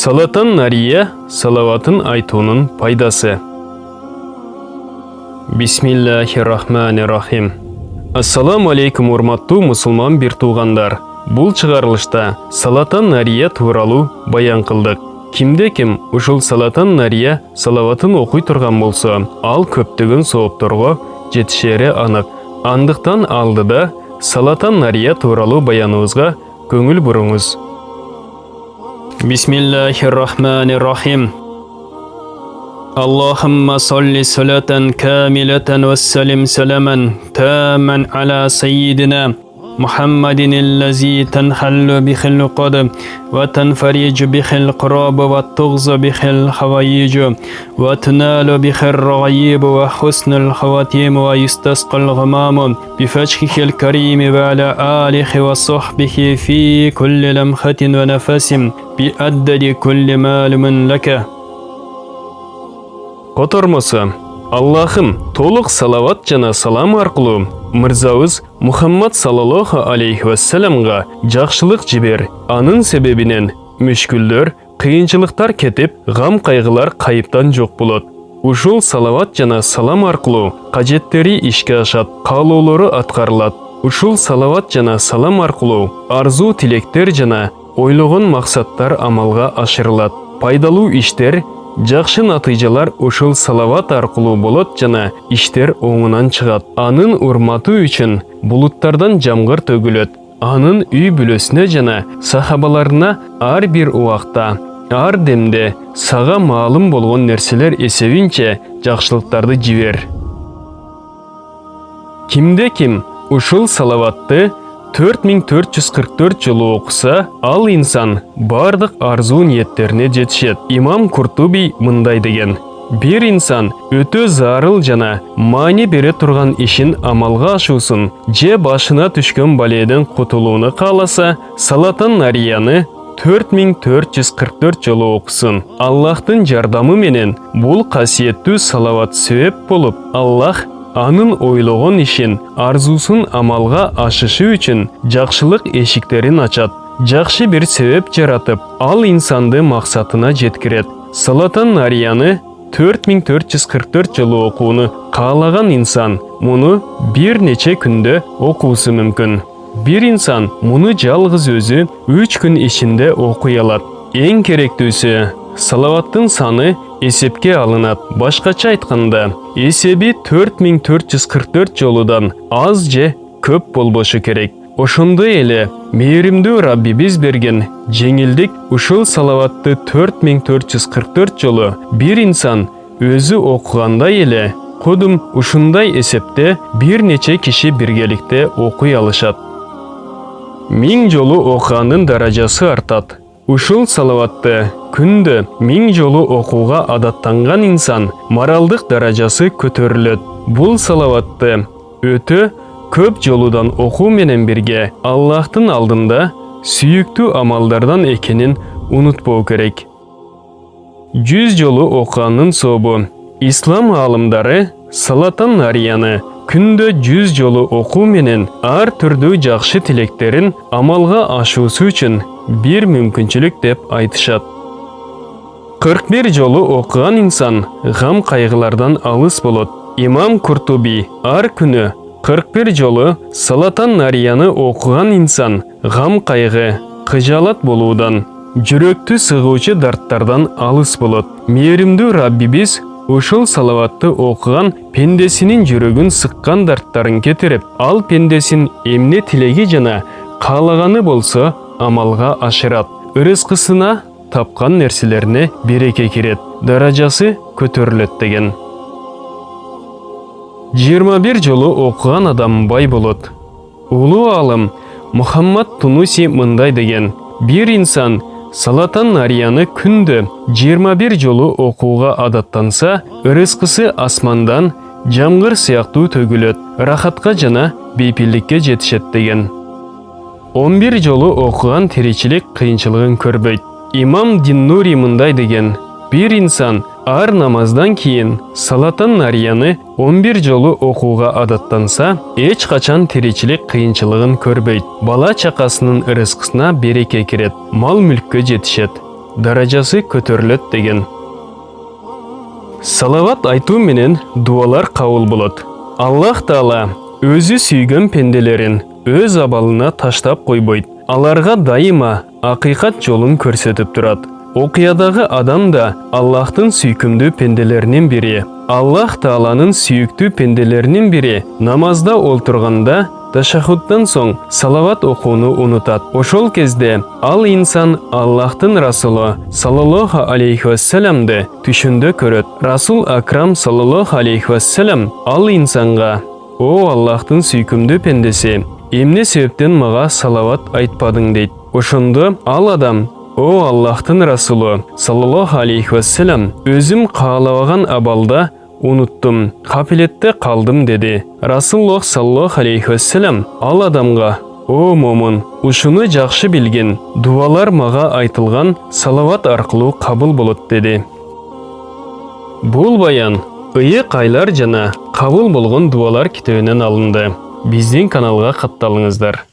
Салатан нария салаватын айтуунун пайдасы. Бисмиллахир-рахманир-рахим. Ассаламу алейкум урматтуу мусулман бир туугандар. Бул чыгарылышта салатан нария тууралуу баян кылдык. Кимде-ким ушул салатан нария салаватын окуй турган болсо, ал көптөгөн соопторго жетишери анык. Андыктан алдыда салатан нария тууралуу баяныбызга көңүл буруңуз. Бисмиллахир-рахманир-рахим. Аллахумма салли салатан камилатан вассалим саламан таман аля саййидина Мухаммадин аллази танхаллу бихил қад ва танфариджу бихил қраб ва тугзу бихил хаваиджу ва туналу бихил рагайибу ва хуснул хаватиму ва юстасқал гамаму бифачхихил карими ва аля алихи ва сахбихи фи кулли ламхатин ва нафасим би аддади кулли малумин лака. Котормосу. Аллахым, толық салават жана салам аркылуу мырзабыз Мухаммад саллаллаху алейхи вассаламга жакшылык жибер. Анын себебинен мүшкүлдөр, кыйынчылыктар кетип, гам кайгылар кайыптан жок болот. Ушул салават жана салам аркылуу кажеттери ишке ашат, каалоолору аткарылат. Ушул салават жана салам аркылуу арзуу тилектер жана ойлогон максаттар амалга ашырылат. Пайдалуу иштер, жакшы натыйжалар ушул салават аркылуу болот жана иштер оңунан чыгат. Анын урматы үчүн булуттардан жамгыр төгүлөт. Анын үй бүлөсүнө жана сахабаларына ар бир убакта, ар демде сага маалым болгон нерселер эсебинче жакшылыктарды жибер. Кимде-ким ушул салаватты 4444 жолу окуса, ал инсан бардык арзуу ниеттерине жетишет. Имам Куртуби мындай деген: бир инсан өтө зарыл жана маани бере турган ишин амалга ашуусун же башына түшкөн баледен кутулууну кааласа, салатан нарияны 4444 жолу окусун. Аллахтын жардамы менен бул касиеттүү салават себеп болуп, Аллах анын ойлогон ишин, арзуусун амалга ашышы үчүн жакшылык эшиктерин ачат. Жакшы бир себеп жаратып, ал инсанды максатына жеткирет. Салатан нарияны 4444 жолу окууну каалаган инсан муну бир нече күндө окуусу мүмкүн. Бир инсан муну жалгыз өзү 3 күн ичинде окуй алат. Эң керектүүсү, салаваттын саны эсепке алынат. Башкача айтканда, эсеби 4444 жолудан аз же көп болбошу керек. Ошондой эле мээримдүү Раббибиз берген жеңилдик ушул салаватты 4444 жолу бир инсан өзү окугандай эле, кодум ушундай эсепте бир нече киши биргеликте окуй алышат. 1000 жолу окуганын даражасы артат. Ушул салаватты күндө 1000 жолу окууга адаттанган инсан моралдык даражасы көтөрүлөт. Бул салаватты өтө көп жолудан окуу менен бирге Аллахтын алдында сүйүктүү амалдардан экенин унутпоо керек. 100 жолу окуганын сообу. Ислам аалымдары салатан нарияны күндө 100 жолу окуу менен ар түрдүү жакшы тилектерин амалга ашуусу үчүн бир мүмкүнчүлүк деп айтышат. 41 жолу окуган инсан гам кайгылардан алыс болот. Имам Куртуби ар күнү 41 жолу салатан нарияны окуган инсан гам кайгы, кыжалат болуудан, жүрөктү сыгуучу дарттардан алыс болот. Мээримдүү Раббибиз ушул салаватты окуган пендесинин жүрөгүн сыккан дарттарын кетирип, ал пендесин эмне тилеги жана каалаганы болсо амалга ашырат. Ырыскысына тапкан нерселерине береке кирет, даражасы көтөрүлөт деген. 21 жолу окуган адам бай болот. Улуу аалым Мухаммад Тунуси мындай деген: бир инсан салатан нарияны күндө 21 жолу окууга адаттанса, ырыскысы асмандан жамгыр сыяктуу төгүлөт, рахатка жана бейпилдикке жетишет деген. 11 жолу окуган тиричилик кыйынчылыгын көрбөйт. Имам Диннури мындай деген: бир инсан ар намаздан кийин салатан нарияны 11 жолу окууга адаттанса, эч качан тиричилик кыйынчылыгын көрбөйт. Бала чакасынын ырыскысына береке кирет, мал мүлккө жетишет. даражасы көтөрүлөт деген. Салават айтуу менен дуалар кабыл болот. Аллах Таала өзү сүйгөн пенделерин өз абалына таштап койбойт. Аларга дайыма акыйкат жолун көрсөтүп турат. Окуядагы адам да Аллахтын сүйкүмдүү пенделеринин бири. Аллах Тааланын сүйүктүү пенделеринин бири намазда олтурганда ташаххудтан соң салават окууну унутат. Ошол кезде ал инсан Аллахтын Расулу саллаллаху алейхи вассаламды түшүндө көрөт. Расул Акрам саллаллаху алейхи вассалам ал инсанга: "О Аллахтын сүйкүмдүү пендеси, эмне себептен мага салават айтпадың?" дейт. Ошондо ал адам: "О Аллахтын Расулу саллаллаху алейхи вассалам, өзүм каалабаган абалда уnuттум, капилетте калдым" деди. Расулуллах саллаллаху алейхи вассалам ал адамга: "О момун, ушуну жакшы билгин, дуалар мага айтылган салават аркылуу кабыл болот" деди. Бул баян ыйык айлар жана кабыл болгон дуалар китебинен алынды. Биздин каналга катталыңыздар.